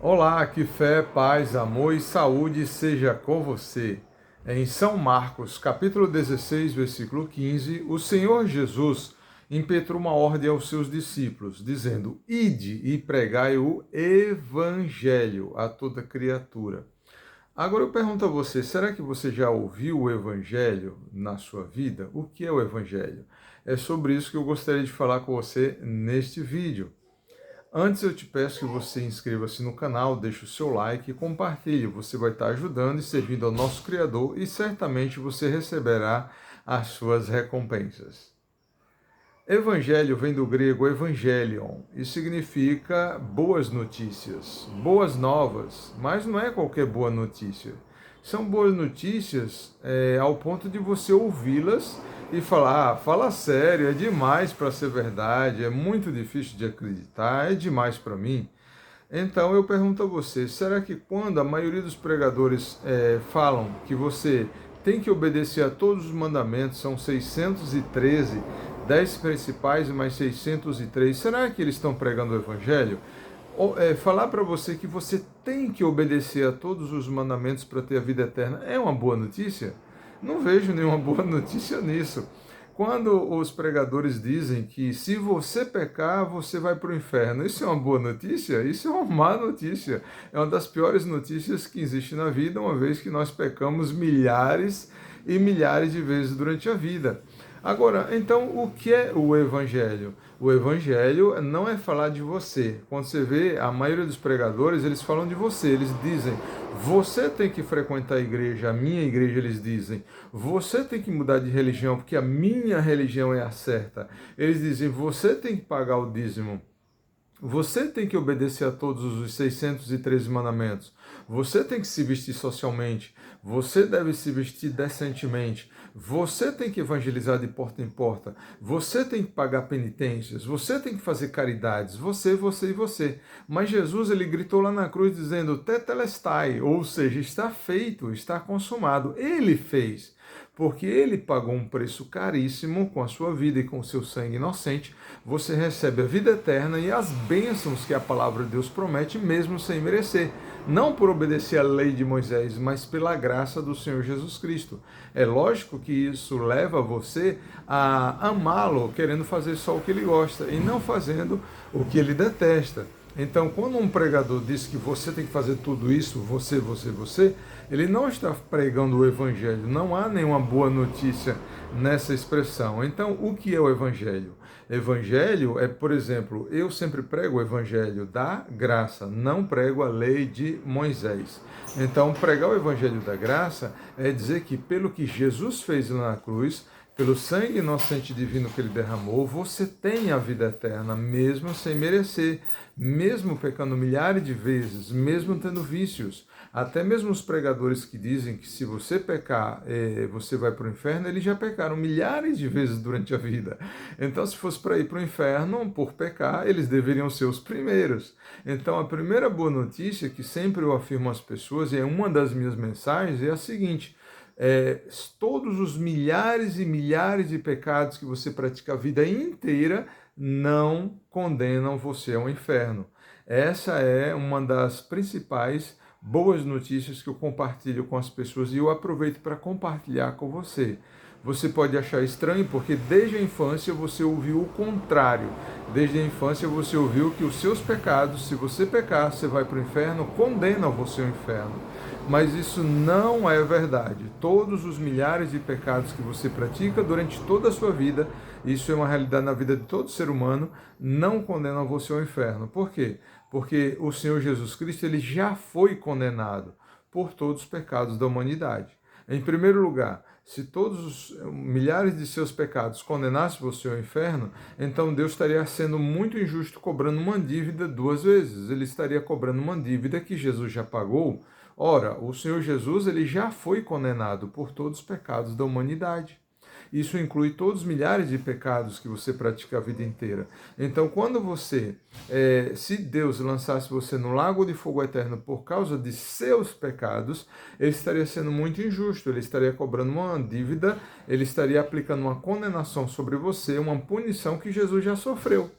Olá, que fé, paz, amor e saúde seja com você. Em São Marcos, capítulo 16, versículo 15, o Senhor Jesus impetrou uma ordem aos seus discípulos, dizendo: Ide e pregai o evangelho a toda criatura. Agora eu pergunto a você, será que você já ouviu o evangelho na sua vida? O que é o evangelho? É sobre isso que eu gostaria de falar com você neste vídeo. Antes eu te peço que você inscreva-se no canal, deixe o seu like e compartilhe. Você vai estar ajudando e servindo ao nosso Criador e certamente você receberá as suas recompensas. Evangelho vem do grego evangelion e significa boas notícias, boas novas, mas não é qualquer boa notícia. São boas notícias ao ponto de você ouvi-las e falar, fala sério, é demais para ser verdade, é muito difícil de acreditar, é demais para mim. Então eu pergunto a você, será que quando a maioria dos pregadores falam que você tem que obedecer a todos os mandamentos, são 613, 10 principais e mais 603, será que eles estão pregando o evangelho? Falar para você que você tem que obedecer a todos os mandamentos para ter a vida eterna é uma boa notícia? Não vejo nenhuma boa notícia nisso. Quando os pregadores dizem que se você pecar, você vai para o inferno, isso é uma boa notícia? Isso é uma má notícia. É uma das piores notícias que existe na vida, uma vez que nós pecamos milhares e milhares de vezes durante a vida. Agora, então, o que é o Evangelho? O Evangelho não é falar de você. Quando você vê, a maioria dos pregadores, eles falam de você. Eles dizem, você tem que frequentar a igreja, a minha igreja, eles dizem. Você tem que mudar de religião, porque a minha religião é a certa. Eles dizem, você tem que pagar o dízimo. Você tem que obedecer a todos os 613 mandamentos. Você tem que se vestir socialmente. Você deve se vestir decentemente. Você tem que evangelizar de porta em porta. Você tem que pagar penitências. Você tem que fazer caridades. Você e você. Mas Jesus, ele gritou lá na cruz dizendo, tetelestai, ou seja, está feito, está consumado. Ele fez. Porque ele pagou um preço caríssimo com a sua vida e com o seu sangue inocente, você recebe a vida eterna e as bênçãos que a palavra de Deus promete, mesmo sem merecer. Não por obedecer à lei de Moisés, mas pela graça do Senhor Jesus Cristo. É lógico que isso leva você a amá-lo, querendo fazer só o que ele gosta e não fazendo o que ele detesta. Então, quando um pregador diz que você tem que fazer tudo isso, você, ele não está pregando o evangelho. Não há nenhuma boa notícia nessa expressão. Então, o que é o evangelho? Evangelho é, por exemplo, eu sempre prego o evangelho da graça, não prego a lei de Moisés. Então, pregar o evangelho da graça é dizer que pelo que Jesus fez na cruz, pelo sangue inocente e divino que ele derramou, você tem a vida eterna, mesmo sem merecer, mesmo pecando milhares de vezes, mesmo tendo vícios. Até mesmo os pregadores que dizem que se você pecar, você vai para o inferno, eles já pecaram milhares de vezes durante a vida. Então, se fosse para ir para o inferno por pecar, eles deveriam ser os primeiros. Então, a primeira boa notícia que sempre eu afirmo às pessoas, e é uma das minhas mensagens, é a seguinte: todos os milhares e milhares de pecados que você pratica a vida inteira não condenam você ao inferno. Essa é uma das principais boas notícias que eu compartilho com as pessoas e eu aproveito para compartilhar com você. Você pode achar estranho porque desde a infância você ouviu o contrário. Desde a infância você ouviu que os seus pecados, se você pecar, você vai para o inferno, condenam você ao inferno. Mas isso não é verdade. Todos os milhares de pecados que você pratica durante toda a sua vida, isso é uma realidade na vida de todo ser humano, não condenam você ao inferno. Por quê? Porque o Senhor Jesus Cristo ele já foi condenado por todos os pecados da humanidade. Em primeiro lugar, se todos os milhares de seus pecados condenassem você ao inferno, então Deus estaria sendo muito injusto cobrando uma dívida duas vezes. Ele estaria cobrando uma dívida que Jesus já pagou. Ora, o Senhor Jesus ele já foi condenado por todos os pecados da humanidade. Isso inclui todos os milhares de pecados que você pratica a vida inteira. Então, quando se Deus lançasse você no lago de fogo eterno por causa de seus pecados, ele estaria sendo muito injusto, ele estaria cobrando uma dívida, ele estaria aplicando uma condenação sobre você, uma punição que Jesus já sofreu.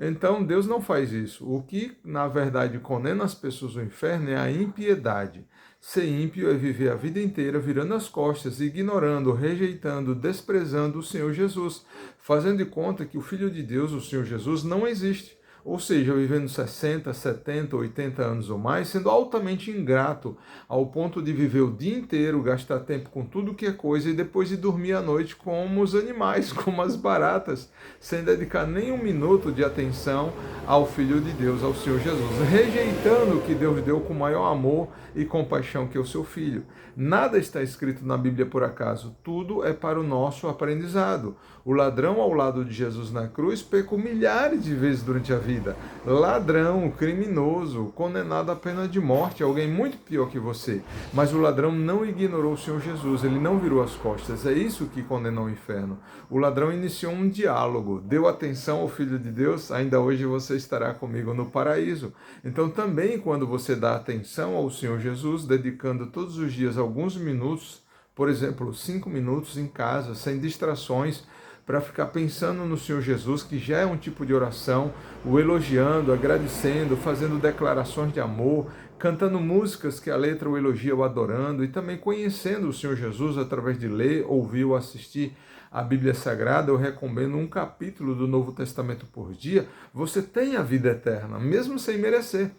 Então Deus não faz isso. O que, na verdade, condena as pessoas ao inferno é a impiedade. Ser ímpio é viver a vida inteira virando as costas, ignorando, rejeitando, desprezando o Senhor Jesus, fazendo de conta que o Filho de Deus, o Senhor Jesus, não existe. Ou seja, vivendo 60, 70, 80 anos ou mais, sendo altamente ingrato, ao ponto de viver o dia inteiro, gastar tempo com tudo que é coisa e depois de dormir à noite como os animais, como as baratas, sem dedicar nem um minuto de atenção ao Filho de Deus, ao Senhor Jesus, rejeitando o que Deus deu com maior amor e compaixão que é o seu Filho. Nada está escrito na Bíblia por acaso, tudo é para o nosso aprendizado. O ladrão ao lado de Jesus na cruz pecou milhares de vezes durante a vida. Ladrão, criminoso, condenado à pena de morte, alguém muito pior que você. Mas o ladrão não ignorou o Senhor Jesus, ele não virou as costas. É isso que condenou o inferno. O ladrão iniciou um diálogo, deu atenção ao Filho de Deus, ainda hoje você estará comigo no paraíso. Então também quando você dá atenção ao Senhor Jesus, dedicando todos os dias alguns minutos, por exemplo, 5 minutos em casa, sem distrações, para ficar pensando no Senhor Jesus, que já é um tipo de oração, o elogiando, agradecendo, fazendo declarações de amor, cantando músicas que a letra o elogia ou adorando, e também conhecendo o Senhor Jesus através de ler, ouvir ou assistir a Bíblia Sagrada. Eu recomendo um capítulo do Novo Testamento por dia. Você tem a vida eterna, mesmo sem merecer.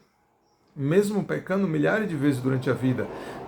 Mesmo pecando milhares de vezes durante a vida,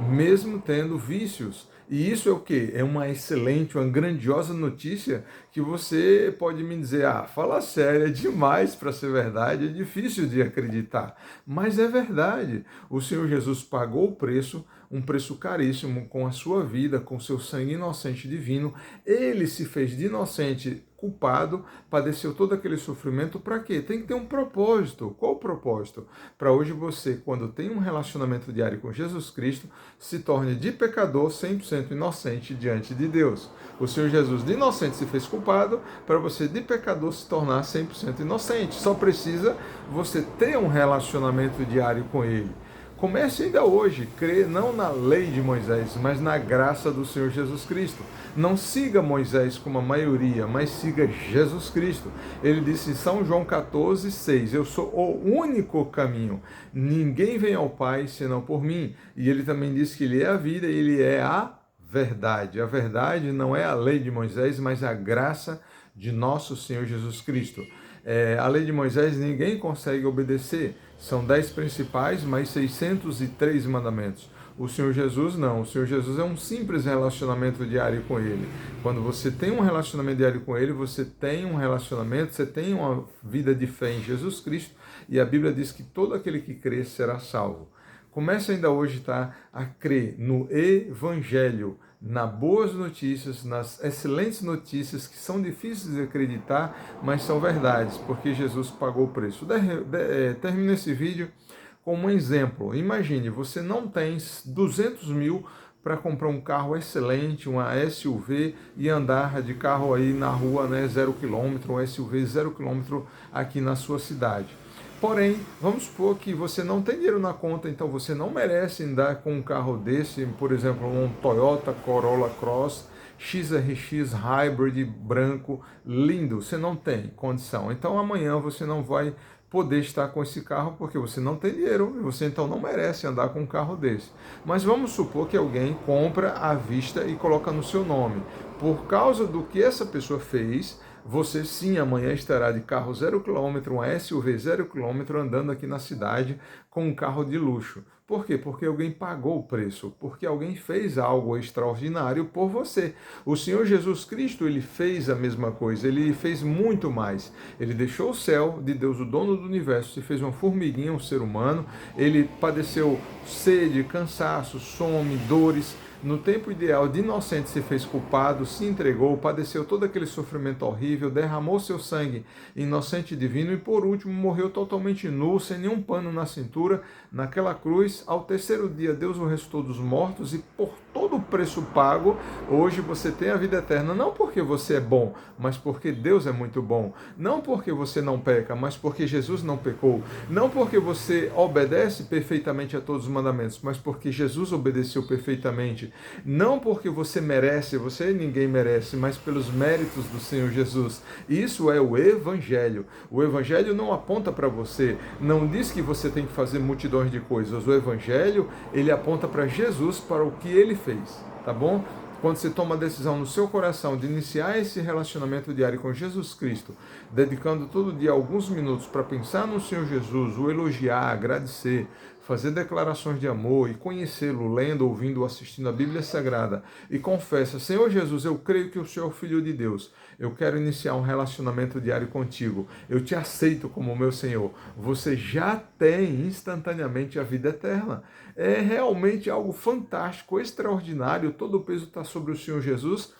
mesmo tendo vícios. E isso é o quê? É uma excelente, uma grandiosa notícia que você pode me dizer, fala sério, é demais para ser verdade, é difícil de acreditar. Mas é verdade. O Senhor Jesus pagou o preço, um preço caríssimo, com a sua vida, com seu sangue inocente divino. Ele se fez de inocente, culpado, padeceu todo aquele sofrimento. Para quê? Tem que ter um propósito. Qual o propósito? Para hoje você, quando tem um relacionamento diário com Jesus Cristo, se torne de pecador 100% inocente diante de Deus. O Senhor Jesus de inocente se fez culpado, para você de pecador se tornar 100% inocente. Só precisa você ter um relacionamento diário com Ele. Comece ainda hoje, crer não na lei de Moisés, mas na graça do Senhor Jesus Cristo. Não siga Moisés como a maioria, mas siga Jesus Cristo. Ele disse em São João 14,6, eu sou o único caminho. Ninguém vem ao Pai senão por mim. E ele também disse que ele é a vida e ele é a verdade. A verdade não é a lei de Moisés, mas a graça de nosso Senhor Jesus Cristo. A lei de Moisés ninguém consegue obedecer. São 10 principais, mais 603 mandamentos. O Senhor Jesus não. O Senhor Jesus é um simples relacionamento diário com Ele. Quando você tem um relacionamento diário com Ele, você tem um relacionamento, você tem uma vida de fé em Jesus Cristo. E a Bíblia diz que todo aquele que crê será salvo. Comece ainda hoje a crer no Evangelho, nas boas notícias, nas excelentes notícias que são difíceis de acreditar, mas são verdades, porque Jesus pagou o preço. Termino esse vídeo com um exemplo. Imagine, você não tem 200 mil para comprar um carro excelente, uma SUV, e andar de carro aí na rua, 0 km, um SUV 0 km aqui na sua cidade. Porém, vamos supor que você não tem dinheiro na conta, então você não merece andar com um carro desse, por exemplo, um Toyota Corolla Cross XRX Hybrid branco, lindo, você não tem condição. Então amanhã você não vai poder estar com esse carro porque você não tem dinheiro e você então não merece andar com um carro desse. Mas vamos supor que alguém compra à vista e coloca no seu nome. Por causa do que essa pessoa fez, você sim amanhã estará de carro 0 km, um SUV 0 km, andando aqui na cidade com um carro de luxo. Por quê? Porque alguém pagou o preço, porque alguém fez algo extraordinário por você. O Senhor Jesus Cristo, ele fez a mesma coisa, ele fez muito mais. Ele deixou o céu de Deus, o dono do universo, se fez uma formiguinha, um ser humano, ele padeceu sede, cansaço, some, dores. No tempo ideal, de inocente se fez culpado, se entregou, padeceu todo aquele sofrimento horrível, derramou seu sangue inocente e divino e, por último, morreu totalmente nu, sem nenhum pano na cintura, naquela cruz. Ao terceiro dia, Deus o ressuscitou dos mortos e, por todo o preço pago, hoje você tem a vida eterna, não porque você é bom, mas porque Deus é muito bom. Não porque você não peca, mas porque Jesus não pecou. Não porque você obedece perfeitamente a todos os mandamentos, mas porque Jesus obedeceu perfeitamente. não porque você merece, você ninguém merece, mas pelos méritos do Senhor Jesus. Isso é o Evangelho. O Evangelho não aponta para você, não diz que você tem que fazer multidões de coisas. O Evangelho, ele aponta para Jesus, para o que ele fez, tá bom? Quando você toma a decisão no seu coração de iniciar esse relacionamento diário com Jesus Cristo, dedicando todo dia alguns minutos para pensar no Senhor Jesus, o elogiar, agradecer, fazer declarações de amor e conhecê-lo, lendo, ouvindo, assistindo a Bíblia Sagrada, e confessa: Senhor Jesus, eu creio que o Senhor é o Filho de Deus, eu quero iniciar um relacionamento diário contigo, eu te aceito como meu Senhor. Você já tem instantaneamente a vida eterna. É realmente algo fantástico, extraordinário. Todo o peso está sobre o Senhor Jesus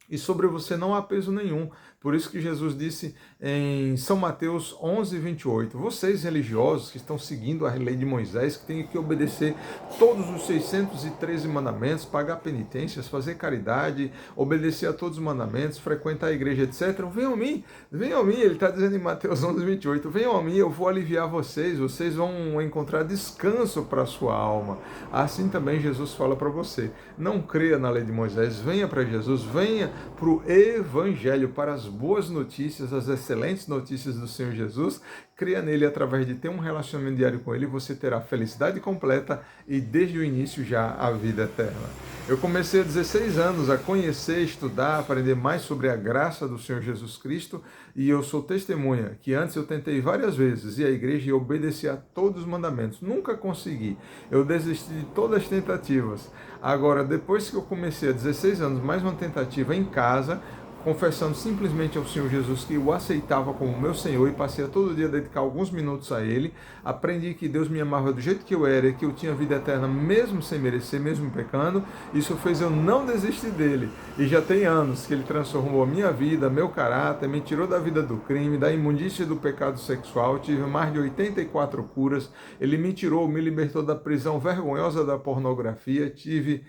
e sobre você não há peso nenhum. Por isso que Jesus disse em São Mateus 11:28, vocês religiosos que estão seguindo a lei de Moisés, que têm que obedecer todos os 613 mandamentos, pagar penitências, fazer caridade, obedecer a todos os mandamentos, frequentar a igreja, etc. Venham a mim, ele está dizendo em Mateus 11:28, venham a mim, eu vou aliviar vocês vão encontrar descanso para a sua alma. Assim também Jesus fala para você, não creia na lei de Moisés, venha para Jesus, venha para o Evangelho, para as boas notícias, as excelentes notícias do Senhor Jesus. Creia nele através de ter um relacionamento diário com ele, você terá felicidade completa e desde o início já a vida eterna. Eu comecei há 16 anos a conhecer, estudar, aprender mais sobre a graça do Senhor Jesus Cristo e eu sou testemunha que antes eu tentei várias vezes ir à igreja e obedecer a todos os mandamentos. Nunca consegui. Eu desisti de todas as tentativas. Agora, depois que eu comecei há 16 anos, mais uma tentativa em casa, confessando simplesmente ao Senhor Jesus que o aceitava como meu Senhor e passei a todo dia dedicar alguns minutos a Ele, aprendi que Deus me amava do jeito que eu era e que eu tinha vida eterna mesmo sem merecer, mesmo pecando. Isso fez eu não desistir dele e já tem anos que Ele transformou a minha vida, meu caráter, me tirou da vida do crime, da imundícia do pecado sexual, tive mais de 84 curas, Ele me tirou, me libertou da prisão vergonhosa da pornografia, tive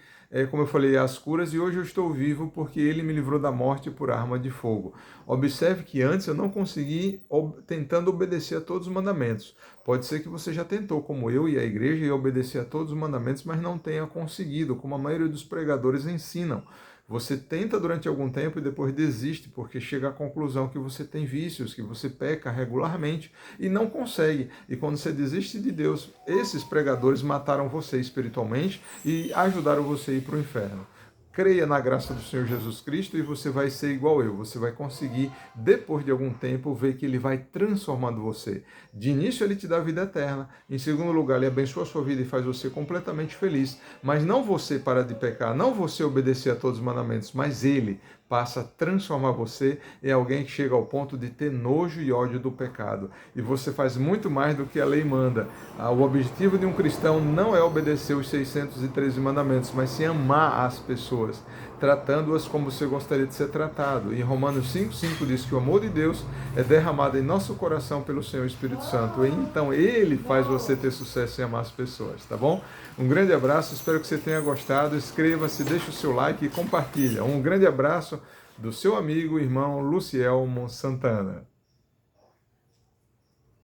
como eu falei, as curas, e hoje eu estou vivo porque ele me livrou da morte por arma de fogo. Observe que antes eu não consegui tentando obedecer a todos os mandamentos. Pode ser que você já tentou, como eu e a igreja, e obedecer a todos os mandamentos, mas não tenha conseguido, como a maioria dos pregadores ensinam. Você tenta durante algum tempo e depois desiste, porque chega à conclusão que você tem vícios, que você peca regularmente e não consegue. E quando você desiste de Deus, esses pregadores mataram você espiritualmente e ajudaram você a ir para o inferno. Creia na graça do Senhor Jesus Cristo e você vai ser igual eu. Você vai conseguir, depois de algum tempo, ver que Ele vai transformando você. De início, Ele te dá vida eterna. Em segundo lugar, Ele abençoa a sua vida e faz você completamente feliz. Mas não você parar de pecar, não você obedecer a todos os mandamentos, mas Ele passa a transformar você em alguém que chega ao ponto de ter nojo e ódio do pecado. E você faz muito mais do que a lei manda. O objetivo de um cristão não é obedecer os 613 mandamentos, mas sim amar as pessoas, tratando-as como você gostaria de ser tratado. Em Romanos 5,5 diz que o amor de Deus é derramado em nosso coração pelo Senhor Espírito Santo. E então Ele faz você ter sucesso em amar as pessoas, tá bom? Um grande abraço, espero que você tenha gostado. Inscreva-se, deixe o seu like e compartilha. Um grande abraço do seu amigo e irmão Luciel Santana.